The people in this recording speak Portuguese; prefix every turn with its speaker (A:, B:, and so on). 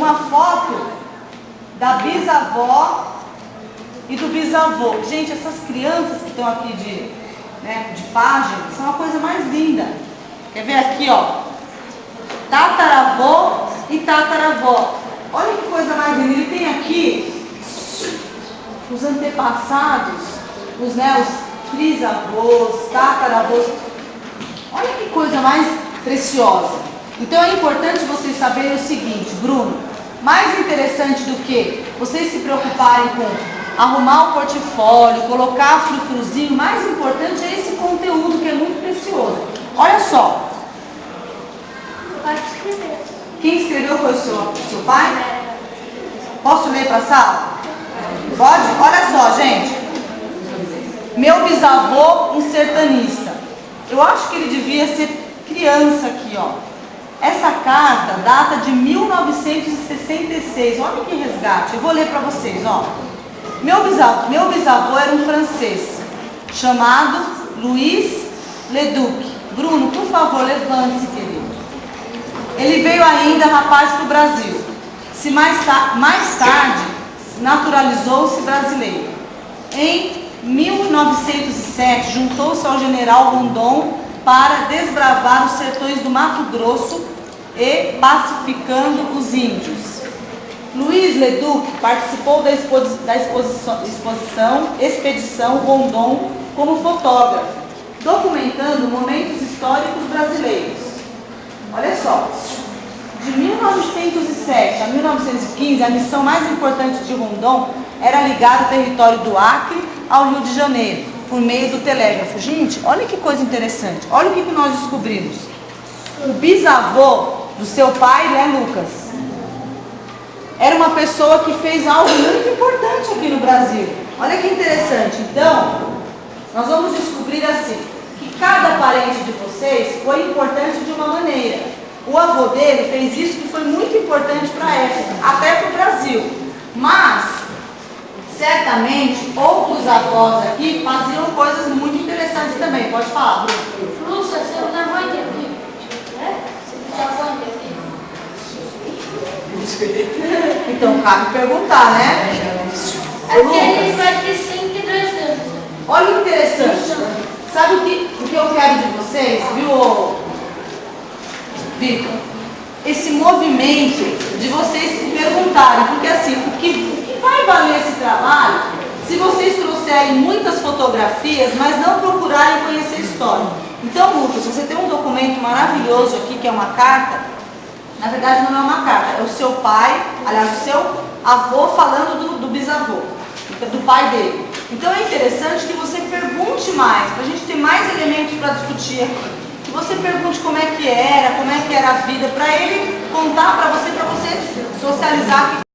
A: uma foto da bisavó e do bisavô. Gente, essas crianças que estão aqui de página são uma coisa mais linda. Quer ver aqui, ó? Tataravô e tataravó. Olha que coisa mais linda. Ele tem aqui os antepassados, os trisavôs, tataravôs. Olha que coisa mais preciosa. Então é importante vocês saberem o seguinte, Bruno, mais interessante do que vocês se preocuparem com arrumar o portfólio, colocar frufruzinho, mais importante é esse conteúdo que é muito precioso. Olha só.
B: Pode escrever.
A: Quem escreveu foi o seu pai? Posso ler para a sala? Pode? Olha só, gente. Meu bisavô, um sertanista. Eu acho que ele devia ser criança aqui, ó. Essa carta data de 1966. Olha que resgate. Eu vou ler para vocês, ó. Meu bisavô era um francês chamado Louis Leduc. Bruno, por favor, levante-se, querido. Ele veio ainda, rapaz, para o Brasil. Mais tarde, naturalizou-se brasileiro. Em 1907, juntou-se ao general Rondon para desbravar os sertões do Mato Grosso e pacificando os índios. Louis Leduc participou da expedição Rondon como fotógrafo, documentando momentos históricos brasileiros. Olha só, de 1907 a 1915, a missão mais importante de Rondon era ligar o território do Acre ao Rio de Janeiro, por meio do telégrafo. Gente, olha que coisa interessante. Olha o que nós descobrimos. O bisavô do seu pai, Lucas, era uma pessoa que fez algo muito importante aqui no Brasil. Olha que interessante. Então, nós vamos descobrir assim, que cada parente de vocês foi importante de uma maneira. O avô dele fez isso que foi muito importante para a época, até para o Brasil. Mas, certamente, outros avós aqui faziam coisas muito interessantes também. Pode falar, Bruno.
B: Lúcia, seu avô interviu. Seu avô interviu.
A: Então, cabe perguntar, né?
B: Aqui ele vai ter 102 anos.
A: Olha o interessante. Sabe o que eu quero de vocês, viu, Vitor? Esse movimento de vocês se perguntarem, porque assim, o que vai valer esse trabalho se vocês trouxerem muitas fotografias, mas não procurarem conhecer a história. Então, Lucas, você tem um documento maravilhoso aqui, que é uma carta. Na verdade, não é uma carta, é o seu pai, aliás, o seu avô falando do bisavô, do pai dele. Então é interessante que você pergunte mais, para a gente ter mais elementos para discutir aqui. Que você pergunte como é que era a vida, para ele contar para você socializar.